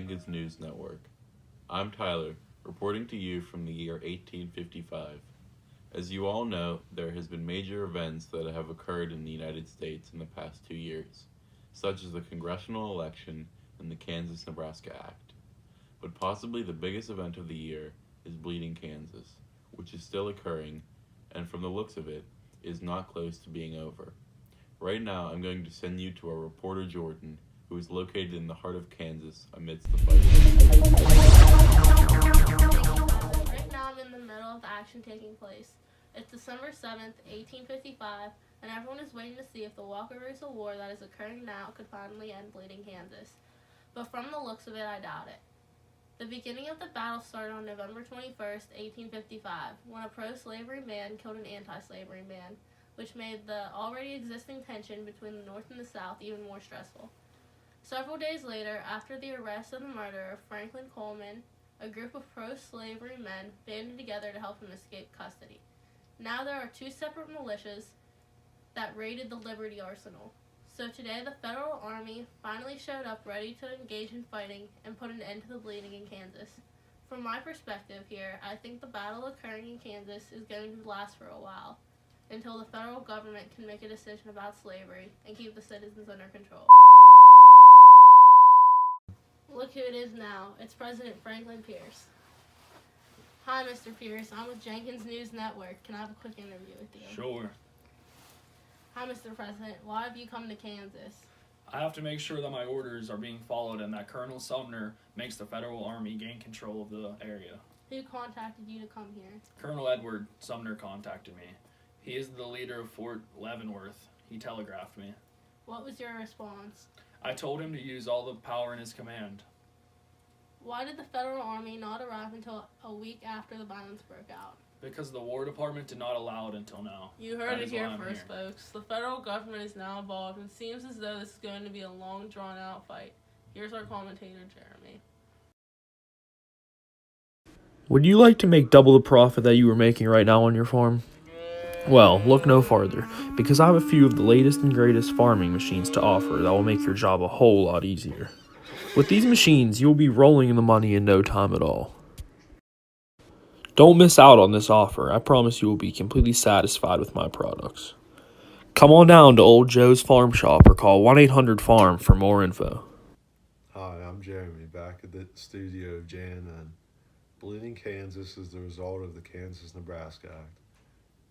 Jenkins News Network. I'm Tyler, reporting to you from the year 1855. As you all know, there has been major events that have occurred in the United States in the past 2 years, such as the congressional election and the Kansas-Nebraska Act. But possibly the biggest event of the year is Bleeding Kansas, which is still occurring, and from the looks of it, is not close to being over. Right now, I'm going to send you to our reporter Jordan, who is located in the heart of Kansas amidst the fighting. Right now, I'm in the middle of the action taking place. It's December 7th, 1855, and everyone is waiting to see if the Walker-Russell War that is occurring now could finally end Bleeding Kansas. But from the looks of it, I doubt it. The beginning of the battle started on November 21st, 1855, when a pro-slavery man killed an anti-slavery man, which made the already existing tension between the North and the South even more stressful. Several days later, after the arrest and the murder of Franklin Coleman, a group of pro-slavery men banded together to help him escape custody. Now there are two separate militias that raided the Liberty Arsenal. So today the Federal Army finally showed up ready to engage in fighting and put an end to the bleeding in Kansas. From my perspective here, I think the battle occurring in Kansas is going to last for a while, until the federal government can make a decision about slavery and keep the citizens under control. Look who it is now. It's President Franklin Pierce. Hi, Mr. Pierce. I'm with Jenkins News Network. Can I have a quick interview with you? Sure. Hi, Mr. President. Why have you come to Kansas? I have to make sure that my orders are being followed and that Colonel Sumner makes the Federal Army gain control of the area. Who contacted you to come here? Colonel Edward Sumner contacted me. He is the leader of Fort Leavenworth. He telegraphed me. What was your response? I told him to use all the power in his command. Why did the Federal Army not arrive until a week after the violence broke out? Because the War Department did not allow it until now. You heard That it is why here I'm first, folks. The federal government is now involved, and it seems as though this is going to be a long, drawn-out fight. Here's our commentator, Jeremy. Would you like to make double the profit that you are making right now on your farm? Well, look no farther, because I have a few of the latest and greatest farming machines to offer that will make your job a whole lot easier. With these machines, you will be rolling in the money in no time at all. Don't miss out on this offer. I promise you will be completely satisfied with my products. Come on down to Old Joe's Farm Shop or call 1-800-FARM for more info. Hi, I'm Jeremy, back at the studio of JNN. Bleeding Kansas is the result of the Kansas-Nebraska Act.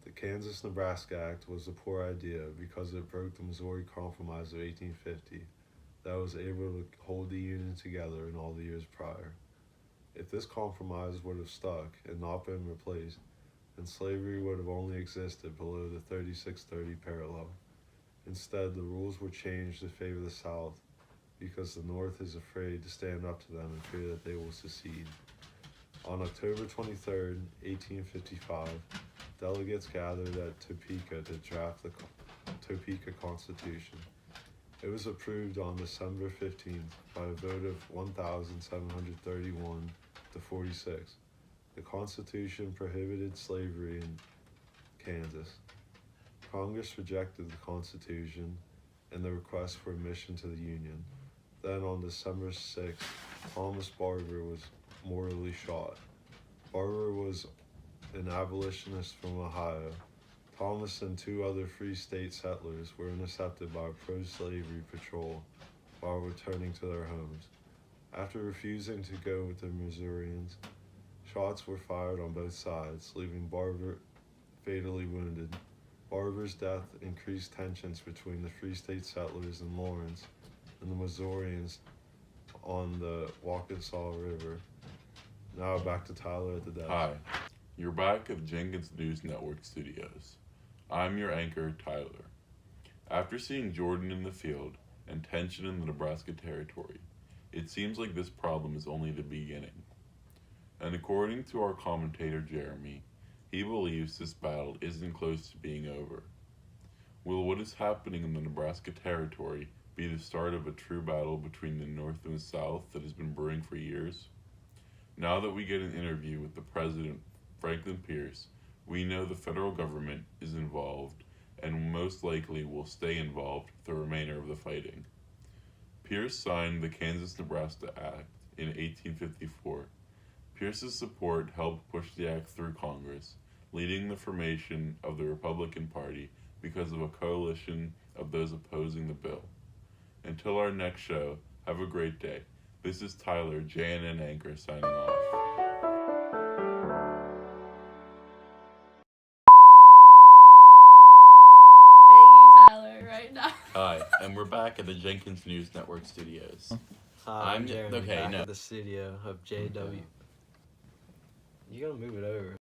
The Kansas-Nebraska Act was a poor idea because it broke the Missouri Compromise of 1850 that was able to hold the Union together in all the years prior. If this compromise would have stuck and not been replaced, then slavery would have only existed below the 3630 parallel. Instead, the rules were changed to favor the South because the North is afraid to stand up to them and fear that they will secede. On October 23, 1855, delegates gathered at Topeka to draft the Topeka Constitution. It was approved on December 15th by a vote of 1,731 to 46. The Constitution prohibited slavery in Kansas. Congress rejected the Constitution and the request for admission to the Union. Then on December 6th, Thomas Barber was mortally shot. Barber was an abolitionist from Ohio. Thomas and two other Free State settlers were intercepted by a pro-slavery patrol while returning to their homes. After refusing to go with the Missourians, shots were fired on both sides, leaving Barber fatally wounded. Barber's death increased tensions between the Free State settlers in Lawrence and the Missourians on the Waukesha River. Now back to Tyler at the desk. Hi, you're back at the Jenkins News Network studios. I'm your anchor, Tyler. After seeing Jordan in the field and tension in the Nebraska territory, it seems like this problem is only the beginning. And according to our commentator, Jeremy, he believes this battle isn't close to being over. Will what is happening in the Nebraska territory be the start of a true battle between the North and the South that has been brewing for years? Now that we get an interview with the President, Franklin Pierce, we know the federal government is involved and most likely will stay involved the remainder of the fighting. Pierce signed the Kansas-Nebraska Act in 1854. Pierce's support helped push the act through Congress, leading the formation of the Republican Party because of a coalition of those opposing the bill. Until our next show, have a great day. This is Tyler, JNN Anchor, signing off. Thank you, Tyler, right now. Hi, and we're back at the Jenkins News Network studios. Hi, I'm I'm Jeremy, okay, back no. at the studio of JW. You gotta move it over.